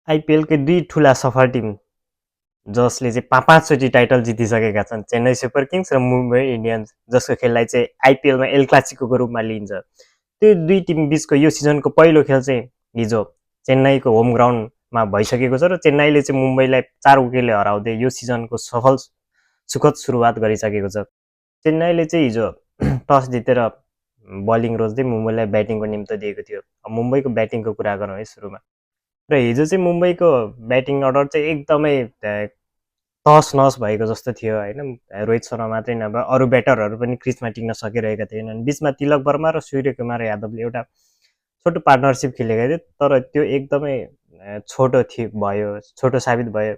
IPL के दुई ठुला सफल टिम जसले चाहिँ पाँचचोटि टाइटल जितिसकेका छन्, चेन्नई सुपर किङ्स र मुम्बई इन्डियन्स, जसको खेललाई चाहिँ आइपिएलमा एल क्लासिकोको रूपमा लिइन्छ। त्यो दुई टिम बिचको यो सिजनको पहिलो खेल चाहिँ हिजो चेन्नईको होम ग्राउन्डमा भइसकेको छ र चेन्नईले चाहिँ मुम्बईलाई 4 विकेटले हराउँदै यो सिजनको सफल सुखद सुरुवात गरिसकेको छ। चेन्नईले चाहिँ हिजो टस जितेर बलिङ रोज्दै मुम्बईलाई ब्याटिङको निम्तो दिएको थियो। मुम्बईको ब्याटिङको कुरा गरौँ है सुरुमा। र हिजो चाहिँ मुम्बईको ब्याटिङ अर्डर चाहिँ एकदमै तहस नहस भएको जस्तो थियो होइन। रोहित शर्मा मात्रै नभए अरू ब्याटरहरू पनि क्रिजमा टिक्न सकिरहेका थिएनन्। बिचमा तिलक वर्मा र सूर्यकुमार यादवले एउटा छोटो पार्टनरसिप खेलेका थिए, तर त्यो एकदमै छोटो साबित भयो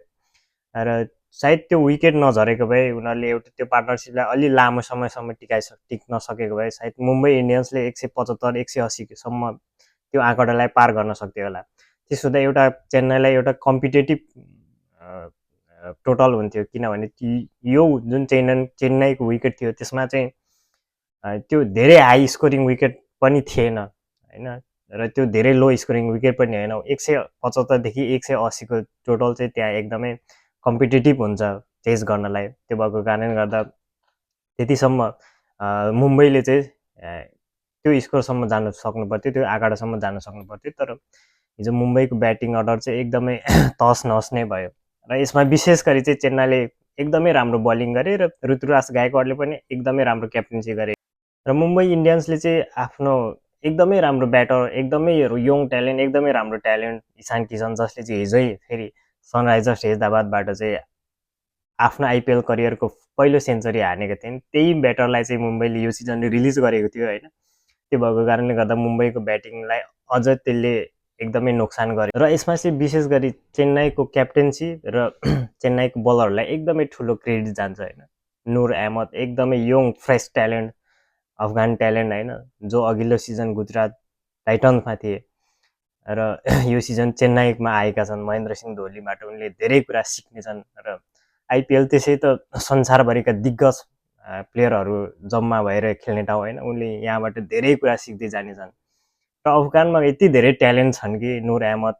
र सायद त्यो विकेट नझरेको भए उनीहरूले एउटा त्यो पार्टनरसिपलाई अलि लामो समयसम्म टिक्न सकेको भए सायद मुम्बई इन्डियन्सले 175 180सम्म त्यो आँकडालाई पार गर्न सक्थ्यो होला। त्यसो हुँदा एउटा चेन्नईलाई एउटा कम्पिटेटिभ टोटल हुन्थ्यो, किनभने यो जुन चेन्नईको विकेट थियो त्यसमा चाहिँ त्यो धेरै हाई स्कोरिङ विकेट पनि थिएन होइन, र त्यो धेरै लो स्कोरिङ विकेट पनि होइन। 175 देखि 180को टोटल चाहिँ त्यहाँ एकदमै कम्पिटेटिभ हुन्छ चेस गर्नलाई। त्यो भएको कारणले गर्दा त्यतिसम्म मुम्बईले चाहिँ त्यो स्कोरसम्म जानु सक्नु पर्थ्यो, त्यो आँकडासम्म जानु सक्नु पर्थ्यो। तर हिजो मुम्बईको ब्याटिङ अर्डर चाहिँ एकदमै तहस नहस नै भयो र यसमा विशेष गरी चाहिँ चेन्नईले एकदमै राम्रो बलिङ गरे र ऋतुराज गायकवाडले पनि एकदमै राम्रो क्याप्टेन्सी गरे। र मुम्बई इन्डियन्सले चाहिँ आफ्नो एकदमै राम्रो ब्याटर, एकदमै यङ ट्यालेन्ट, एकदमै राम्रो ट्यालेन्ट इशान किशन, जसले चाहिँ हिजै फेरि सनराइजर्स हैदराबादबाट चाहिँ आफ्नो आइपिएल करियरको पहिलो सेन्चुरी हानेको थिइन्। त्यही ब्याटरलाई चाहिँ मुम्बईले यो सिजनले रिलिज गरेको थियो होइन। त्यो भएको कारणले गर्दा मुम्बईको ब्याटिङलाई अझ त्यसले एकदमै नोक्सान गर्यो र यसमा चाहिँ विशेष गरी चेन्नईको क्याप्टेन्सी र चेन्नईको बलरहरूलाई एकदमै ठुलो क्रेडिट जान्छ होइन। नुर अहमद एकदमै young fresh talent, Afghan talent होइन, जो अघिल्लो सिजन गुजरात टाइटन्समा थिए र यो सिजन चेन्नईमा आएका छन्। महेन्द्र सिंह धोनीबाट उनले धेरै कुरा सिक्नेछन् र आइपिएल त्यसै त संसारभरिका दिग्गज प्लेयरहरू जम्मा भएर खेल्ने ठाउँ होइन, उनले यहाँबाट धेरै कुरा सिक्दै जानेछन्। र अफगानमा यति धेरै ट्यालेन्ट छन् कि नुर अहमद,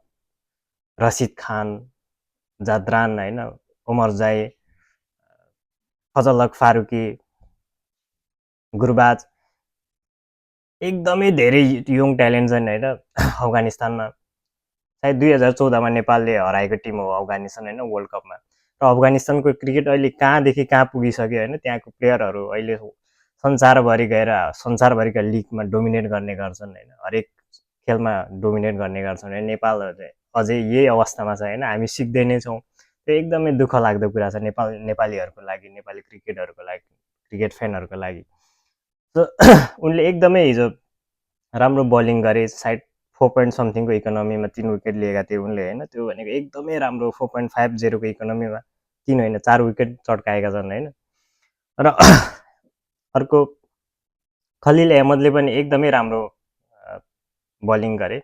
रसिद खान, जाद्रान होइन, उमर जाई, फजलक फारुकी, गुरबाज, एकदमै धेरै यङ ट्यालेन्ट छन् होइन अफगानिस्तानमा। सायद 2014मा नेपालले हराएको टिम हो अफगानिस्तान होइन वर्ल्ड कपमा। र अफगानिस्तानको क्रिकेट अहिले कहाँदेखि कहाँ पुगिसक्यो होइन। त्यहाँको प्लेयरहरू अहिले संसारभरि गएर संसारभरिका लिगमा डोमिनेट गर्ने गर्छन् होइन, हरेक खेलमा डोमिनेट गर्ने गर्छन् होइन। नेपाल अझै यही अवस्थामा छ होइन, हामी सिक्दै नै छौँ। त्यो एकदमै दुःख लाग्दो कुरा छ नेपालीहरूको लागि, नेपाली क्रिकेटहरूको लागि, क्रिकेट फ्यानहरूको लागि। उनले एकदमै हिजो राम्रो बलिङ गरे। सायद 4.somethingको इकोनोमीमा 3 विकेट लिएका थिए उनले होइन। त्यो भनेको एकदमै राम्रो 4.50को इकोनोमीमा 3 होइन 4 विकेट चट्काएका छन् होइन। र अर्को खलिल अहमदले पनि एकदमै राम्रो बलिङ गरे।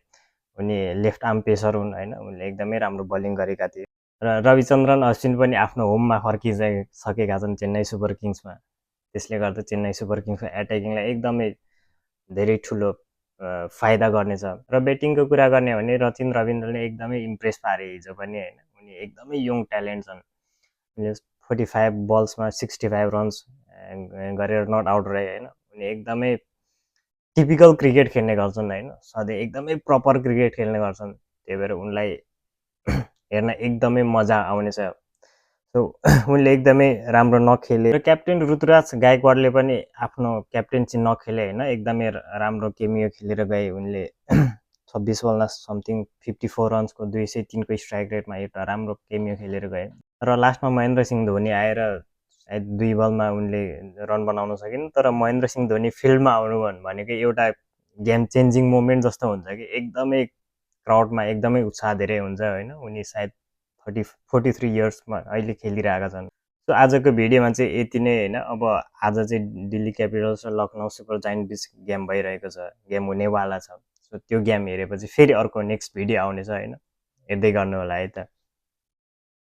उनी लेफ्ट आर्म पेसर हुन् होइन, उनले एकदमै राम्रो बलिङ गरेका थिए। र रविचन्द्रन अश्विन पनि आफ्नो होममा फर्किसकेका छन् चेन्नई सुपर किङ्समा। त्यसले गर्दा चेन्नई सुपर किङ्सको एट्याकिङलाई एकदमै धेरै ठुलो फाइदा गर्नेछ। र ब्याटिङको कुरा गर्ने भने रचिन रविन्द्रले एकदमै इम्प्रेस पारे हिजो पनि होइन। उनी एकदमै यङ ट्यालेन्ट छन्। उनले 45 बल्समा 65 रन्स गरेर नट आउट रहे होइन। उनी एकदमै टिपिकल क्रिकेट खेल्ने गर्छन् होइन, सधैँ एकदमै प्रपर क्रिकेट खेल्ने गर्छन्। त्यही भएर उनलाई हेर्न एकदमै मजा आउनेछ। सो उनले एकदमै राम्रो नखेले र क्याप्टेन ऋतुराज गायकवाडले पनि आफ्नो क्याप्टेन्सी नखेले होइन, एकदमै राम्रो केमियो खेलेर गए। उनले 26 बलमा समथिङ 54 रन्सको 203को स्ट्राइक रेटमा एउटा राम्रो केमियो खेलेर गए। र लास्टमा महेन्द्र सिंह धोनी आएर सायद 2 बलमा उनले रन बनाउन सकिन्। तर महेन्द्र सिंह धोनी फिल्डमा आउनु भनेको एउटा गेम चेन्जिङ मोमेन्ट जस्तो हुन्छ कि एकदमै क्राउडमा एकदमै उत्साह धेरै हुन्छ होइन। उनी सायद 43 इयर्समा अहिले खेलिरहेका छन्। सो आजको भिडियोमा चाहिँ यति नै होइन। अब आज चाहिँ दिल्ली क्यापिटल्स र लखनऊ सुपर जायन्ट बिच गेम भइरहेको छ, गेम हुनेवाला छ। सो त्यो गेम हेरेपछि फेरि अर्को नेक्स्ट भिडियो आउनेछ होइन, हेर्दै गर्नु होला है त।